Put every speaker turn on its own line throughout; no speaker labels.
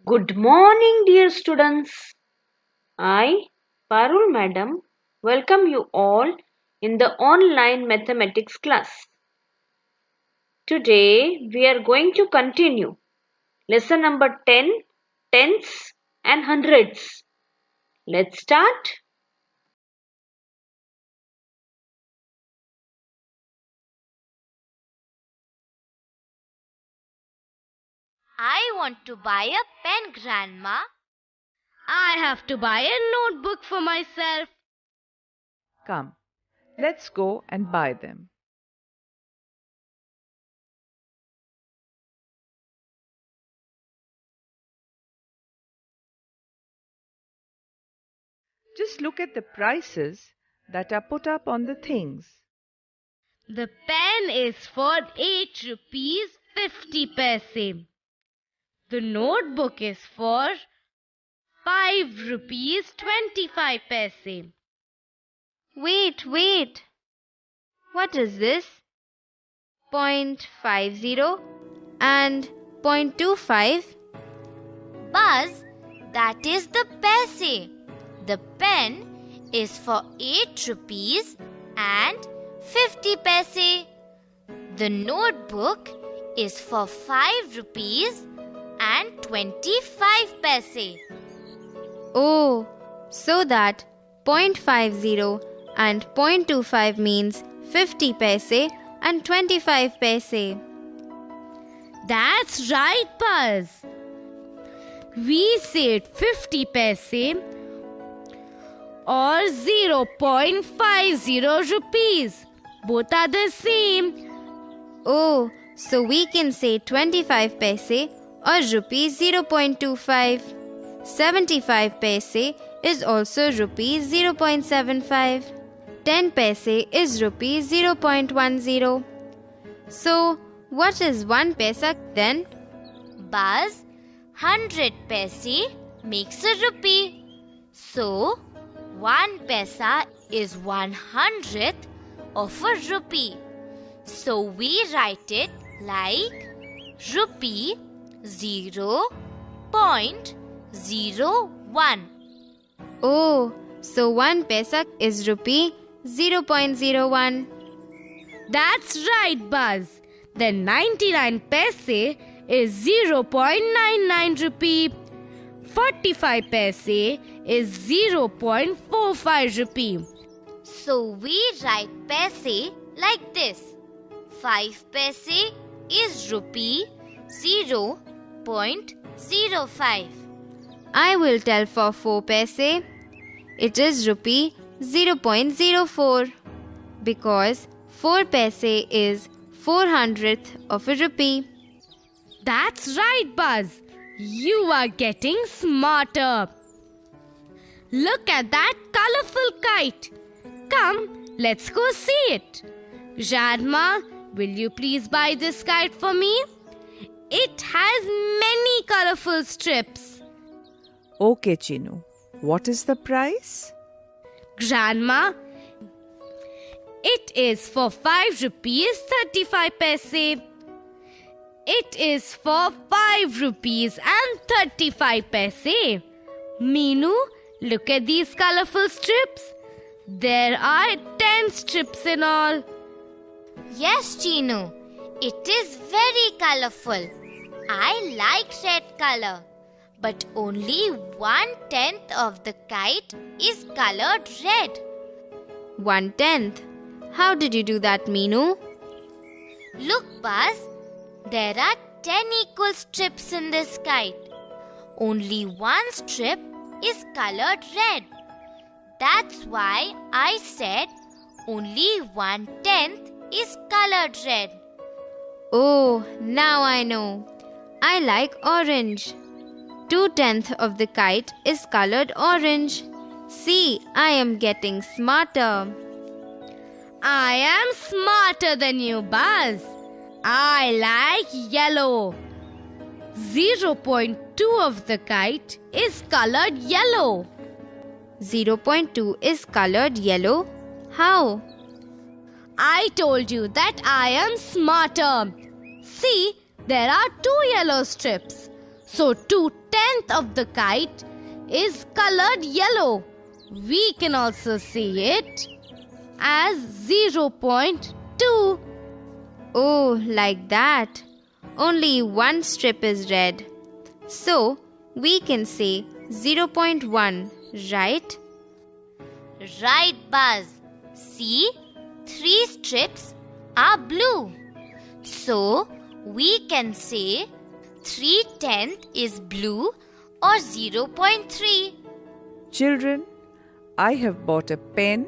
Good morning, dear students. I, Parul Madam, welcome you all in the online mathematics class. Today we are going to continue lesson number 10, tenths and hundreds. Let's start.
I want to buy a pen, Grandma.
I have to buy a notebook for myself.
Come, let's go and buy them. Just look at the prices that are put up on the things.
The pen is for 8 rupees 50 paise. The notebook is for 5 rupees 25 paise.
Wait. What is this? 0.50 and 0.25? Buzz, that is the paise. The pen is for 8 rupees and 50 paise. The notebook is for 5 rupees and 25 paise.
Oh, so that 0.50 and 0.25 means 50 paise and 25 paise.
That's right, Buzz. We said 50 paise or 0.50 rupees. Both are the same.
Oh, so we can say 25 paise or rupees 0.25. 75 paise is also rupees 0.75. 10 paise is rupees 0.10. So, what is 1 paise then?
Buzz, 100 paise makes a rupee. So, 1 paisa is 1/100th of a rupee. So, we write it like rupee 0.01.
Oh, so 1 paise is rupee 0.01.
That's right, Buzz. Then 99 paise is 0.99 rupee. 45 paise is 0.45 rupee.
So we write paise like this. 5 paise is rupee 0.05.
I will tell for 4 paise. It is rupee 0.04 because 4 paise is 400th of a rupee.
That's right, Buzz. You are getting smarter. Look at that colorful kite. Come, let's go see it. Grandma, will you please buy this kite for me? It has many colorful strips.
Okay, Chinu. What is the price?
Grandma, it is for 5 rupees 35 paise. It is for 5 rupees and 35 paise. Meenu, look at these colorful strips. There are 10 strips in all.
Yes, Chinu, it is very colorful. I like red color. But only 1/10 of the kite is colored red.
1/10. How did you do that, Meenu?
Look, Buzz, there are 10 equal strips in this kite. Only one strip is colored red. That's why I said only 1/10 is colored red.
Oh, now I know. I like orange. 2/10 of the kite is colored orange. See, I am getting smarter.
I am smarter than you, Buzz. I like yellow. 0.2 of the kite is colored yellow.
0.2 is colored yellow. How?
I told you that I am smarter. See, there are 2 yellow strips. So 2/10 of the kite is colored yellow. We can also see it as 0.2.
Oh, like that. Only one strip is red. So, we can say 0.1, right?
Right, Buzz. See, 3 strips are blue. So, we can say 3/10 is blue or 0.3.
Children, I have bought a pen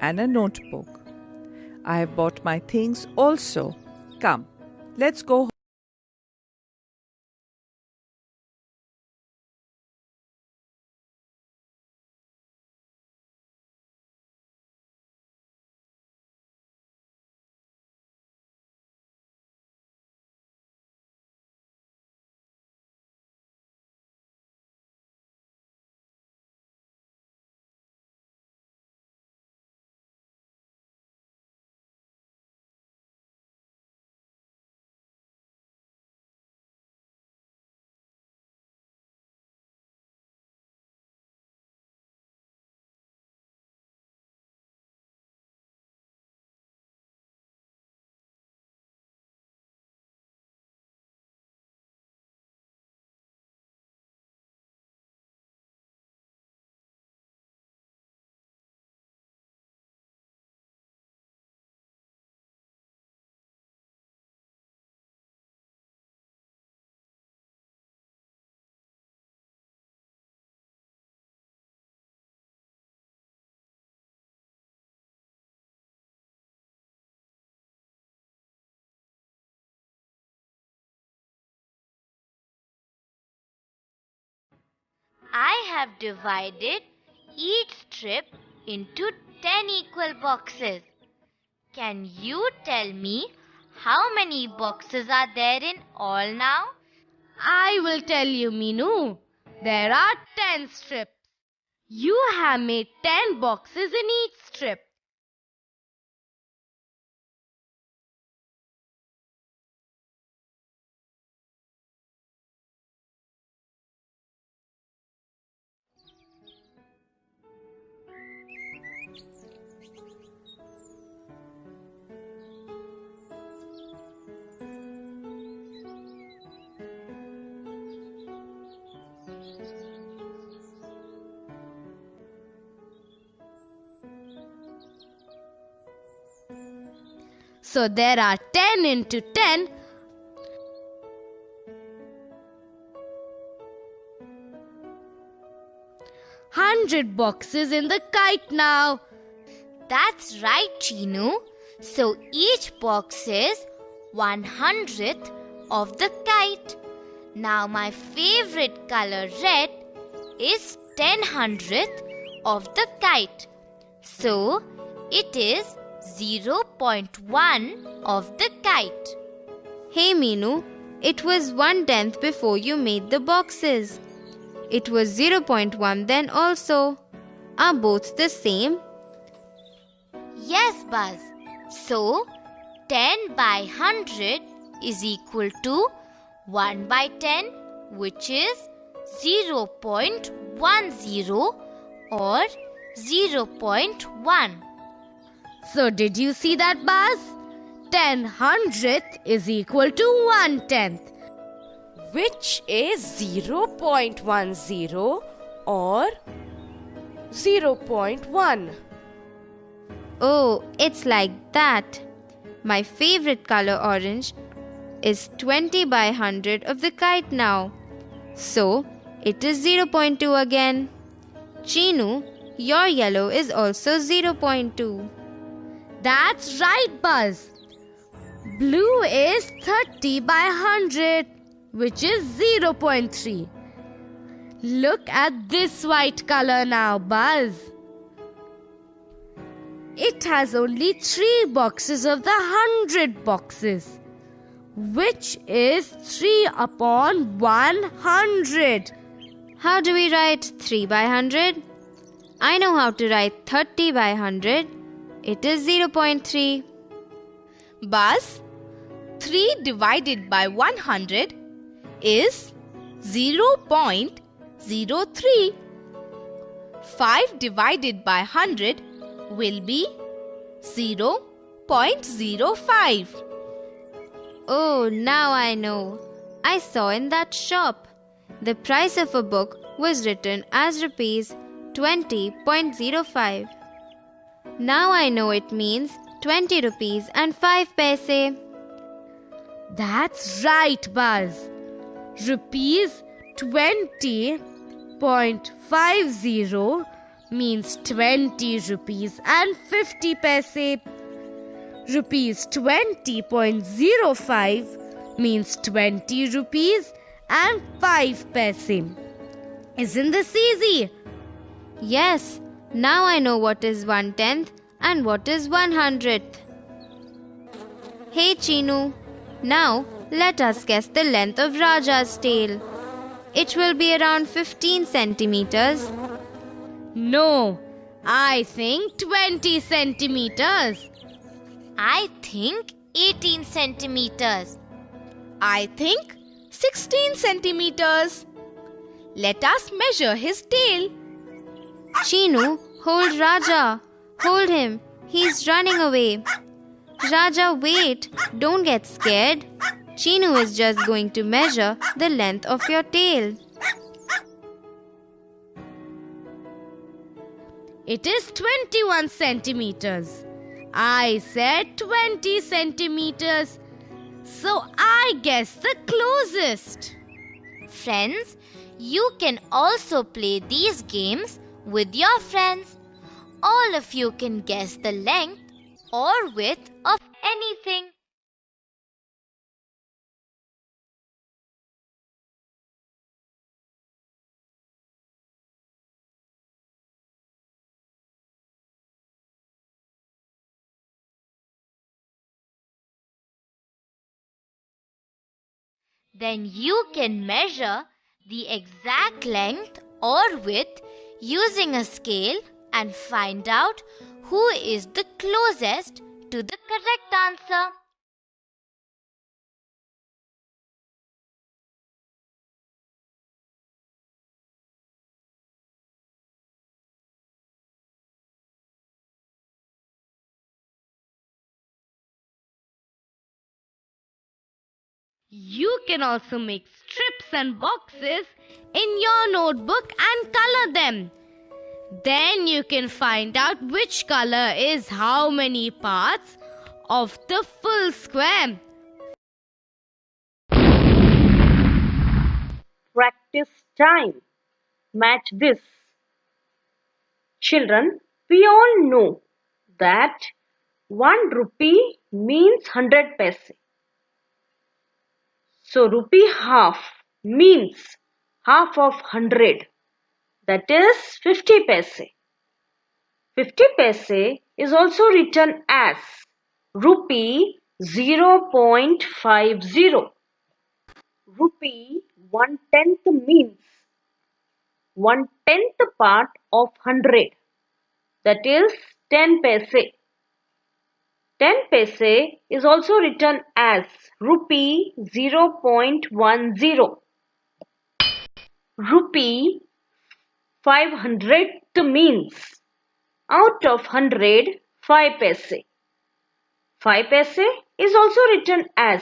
and a notebook. I have bought my things also. Come, let's go home.
I have divided each strip into 10 equal boxes. Can you tell me how many boxes are there in all now?
I will tell you, Minu. There are 10 strips. You have made 10 boxes in each strip. So there are 10 into 10. 100 boxes in the kite now.
That's right, Chinu. So each box is 1/100th of the kite. Now my favorite color red is 10/100th of the kite. So it is 0.1 of the kite.
Hey Minu, it was 1/10 before you made the boxes. It was 0.1 then also. Are both the same?
Yes, Buzz. So 10 by 100 is equal to 1 by 10, which is 0.10 or 0.1.
So did you see that, Buzz? 10/100th is equal to 1/10.
Which is 0.10 or 0.1.
Oh, it's like that. My favorite color orange is 20 by 100 of the kite now. So, it is 0.2 again. Chinu, your yellow is also 0.2.
That's right, Buzz. Blue is 30 by 100, which is 0.3. Look at this white color now, Buzz. It has only 3 boxes of the 100 boxes, which is 3 upon 100.
How do we write 3 by 100? I know how to write 30 by 100. It is 0.3.
Buzz, 3 divided by 100 is
0.03. 5 divided by 100 will be 0.05.
Oh, now I know. I saw in that shop. The price of a book was written as rupees 20.05. Now I know it means 20 rupees and 5 paise.
That's right, Buzz. Rupees 20.50 means 20 rupees and 50 paise. Rupees 20.05 means 20 rupees and 5 paise. Isn't this easy?
Yes, now I know what is 1/10 and what is 1/100th. Hey Chinu, now let us guess the length of Raja's tail. It will be around 15 centimeters.
No, I think 20 centimeters.
I think 18 centimeters.
I think 16 centimeters. Let us measure his tail.
Chinu, hold Raja. Hold him. He's running away. Raja, wait. Don't get scared. Chinu is just going to measure the length of your tail.
It is 21 centimeters. I said 20 centimeters. So I guess the closest.
Friends, you can also play these games with your friends. All of you can guess the length or width of anything. Then you can measure the exact length or width using a scale and find out who is the closest to the correct answer.
You can also make strips and boxes in your notebook and color them. Then you can find out which color is how many parts of the full square.
Practice time. Match this. Children, we all know that 1 rupee means 100 paise. So rupee half means half of 100. That is 50 paise. 50 paise is also written as rupee 0.50. Rupee 1/10 means 1/10 part of 100. That is 10 paise. 10 paise is also written as rupee 0.10. Rupee 500th means out of 100, 5 paise. 5 paise is also written as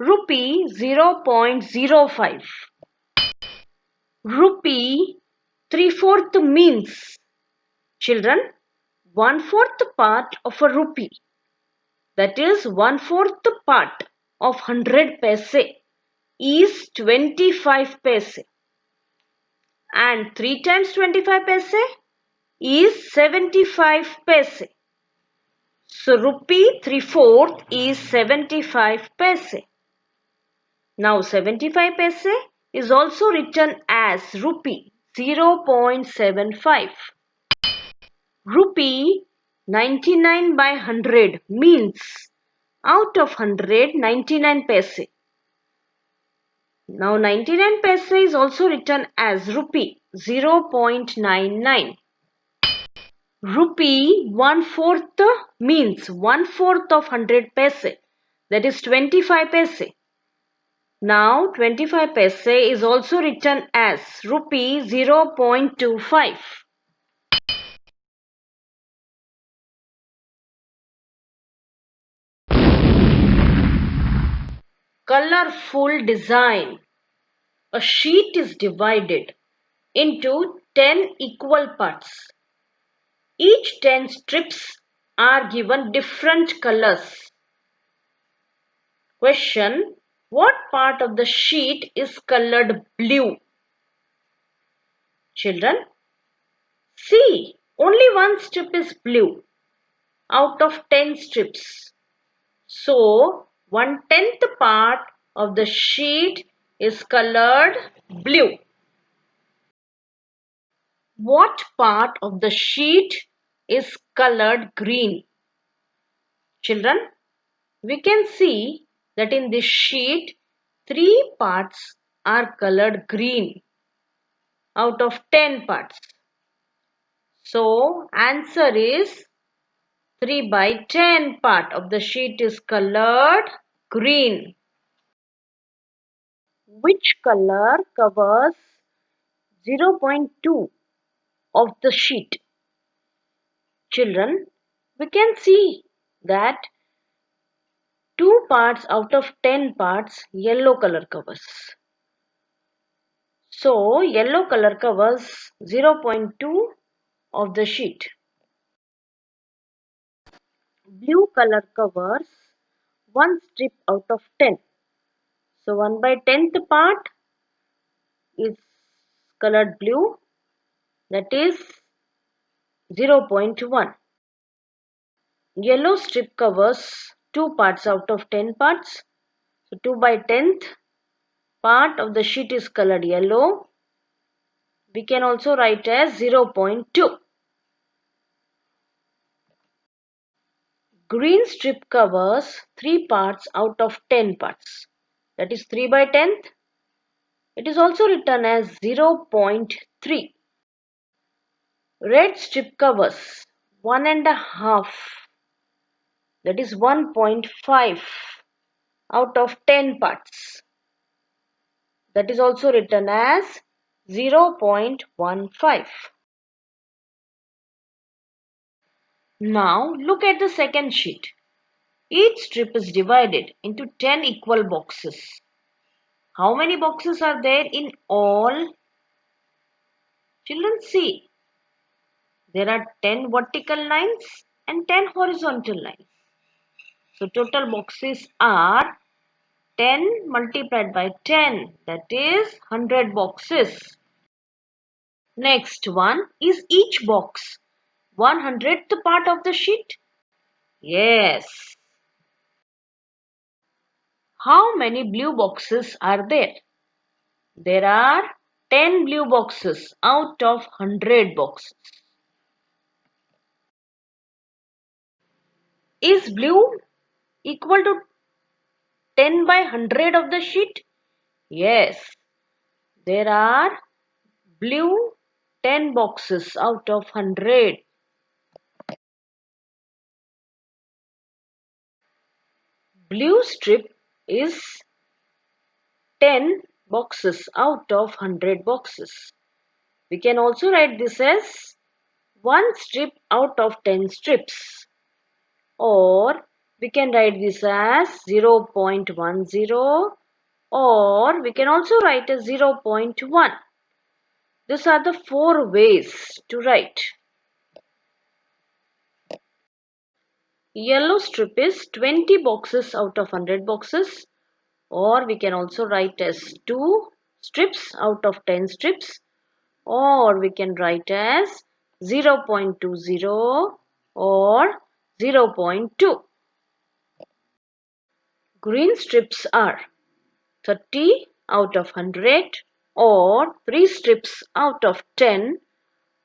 rupee 0.05. Rupee 3/4 means, children, 1/4 part of a rupee. That is 1/4 part of 100 paise is 25 paise. And 3 times 25 paise is 75 paise. So rupee 3/4 is 75 paise. Now 75 paise is also written as rupee 0.75. Rupee 99 by 100 means out of 100, 99 paise. Now 99 paise is also written as rupee 0.99. Rupee 1/4 means 1/4 of 100 paise. That is 25 paise. Now 25 paise is also written as rupee 0.25. Colorful design. A sheet is divided into 10 equal parts. Each 10 strips are given different colors. Question: what part of the sheet is colored blue? Children, see, only one strip is blue out of 10 strips. So, 1/10 part of the sheet is colored blue. What part of the sheet is colored green? Children, we can see that in this sheet, 3 parts are colored green out of 10 parts. So, answer is 3/10 part of the sheet is colored green. Which color covers 0.2 of the sheet? Children, we can see that 2 parts out of 10 parts yellow color covers. So, yellow color covers 0.2 of the sheet. Blue color covers 1 strip out of 10. So, 1/10th part is colored blue, that is 0.1. Yellow strip covers 2 parts out of 10 parts. So 2/10th part of the sheet is colored yellow. We can also write as 0.2. Green strip covers 3 parts out of 10 parts. That is 3/10th. It is also written as 0.3. Red strip covers 1.5. That is 1.5 out of 10 parts. That is also written as 0.15. Now look at the second sheet. Each strip is divided into 10 equal boxes. How many boxes are there in all? Children, see. There are 10 vertical lines and 10 horizontal lines. So total boxes are 10 multiplied by 10, that is 100 boxes. Next one, is each box 1/100th part of the sheet? Yes. How many blue boxes are there? There are 10 blue boxes out of 100 boxes. Is blue equal to 10/100 of the sheet? Yes. There are blue 10 boxes out of 100. Blue strip is 10 boxes out of 100 boxes. We can also write this as 1 strip out of 10 strips. Or we can write this as 0.10, or we can also write as 0.1. These are the 4 ways to write. Yellow strip is 20 boxes out of 100 boxes, or we can also write as 2 strips out of 10 strips, or we can write as 0.20 or 0.2. Green strips are 30 out of 100, or 3 strips out of 10,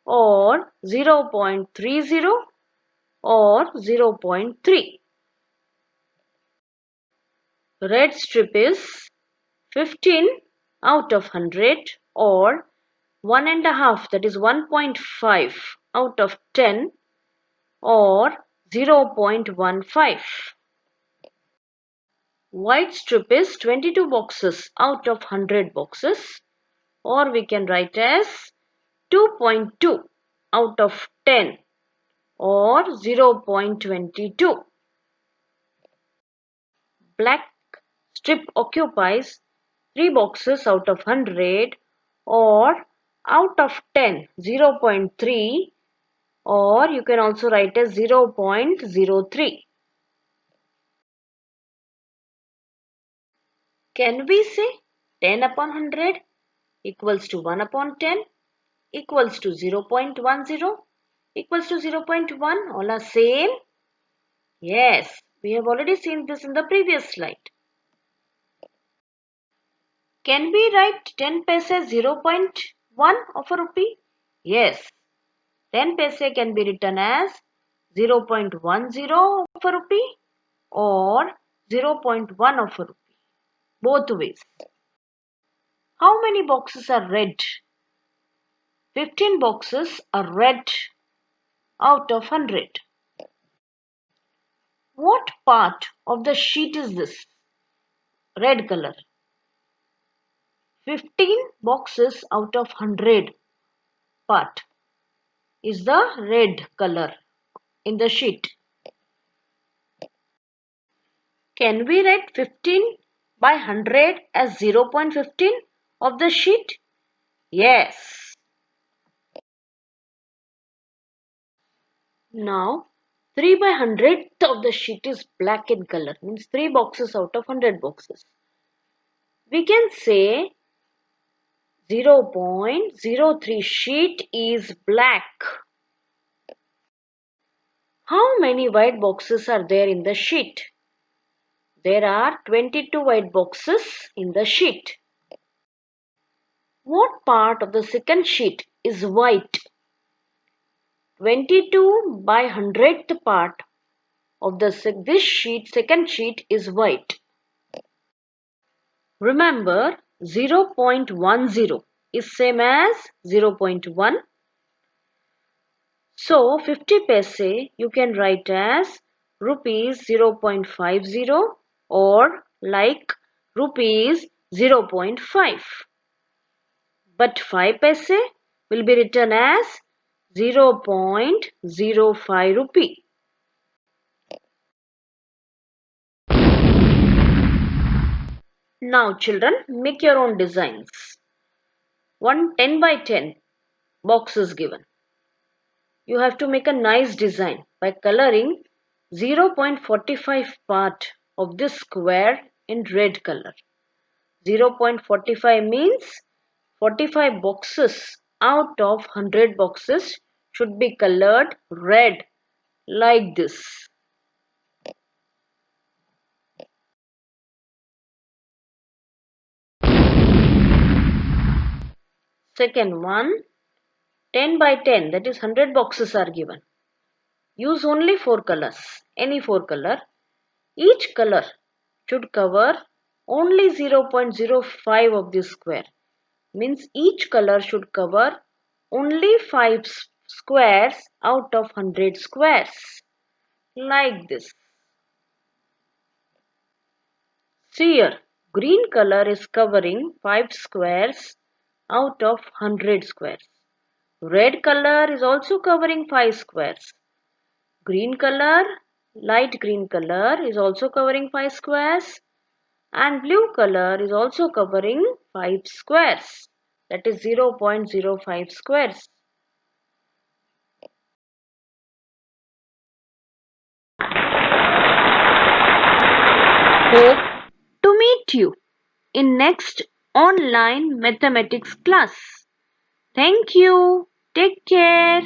or 0.30 or 0.3. Red strip is 15 out of 100, or 1.5, that is 1.5 out of 10, or 0.15. white strip is 22 boxes out of 100 boxes, or we can write as 2.2 out of 10 or 0.22. Black strip occupies 3 boxes out of 100 or out of 10 0.3, or you can also write as 0.03. Can we say 10 upon 100 equals to 1 upon 10 equals to 0.10 equals to 0.1? All are same? Yes, we have already seen this in the previous slide. Can we write 10 paise as 0.1 of a rupee? Yes, 10 paise can be written as 0.10 of a rupee or 0.1 of a rupee. Both ways. How many boxes are red? 15 boxes are red out of 100. What part of the sheet is this? Red color. 15 boxes out of 100 part is the red color in the sheet. Can we write 15 by 100 as 0.15 of the sheet? Yes. Now 3 by 100 of the sheet is black in color, means 3 boxes out of 100 boxes. We can say 0.03 sheet is black. How many white boxes are there in the sheet? There are 22 white boxes in the sheet. What part of the second sheet is white? 22 by 100th part of this second sheet is white. Remember, 0.10 is same as 0.1. So 50 paise you can write as rupees 0.50 or like rupees 0.5. But 5 paise will be written as 0.05 rupee. Now children, make your own designs. One 10 by 10 box is given. You have to make a nice design by coloring 0.45 part of this square in red color. 0.45 means 45 boxes out of 100 boxes should be colored red like this. Second one, 10 by 10, that is 100 boxes are given. Use only 4 colors, any 4 color. Each color should cover only 0.05 of this square. Means each color should cover only 5 squares out of 100 squares. Like this. See here, green color is covering 5 squares out of 100 squares. Red color is also covering 5 squares. Green color, light green color is also covering 5 squares. And blue color is also covering 5 squares. That is 0.05 squares. Hope to meet you in next online mathematics class. Thank you. Take care.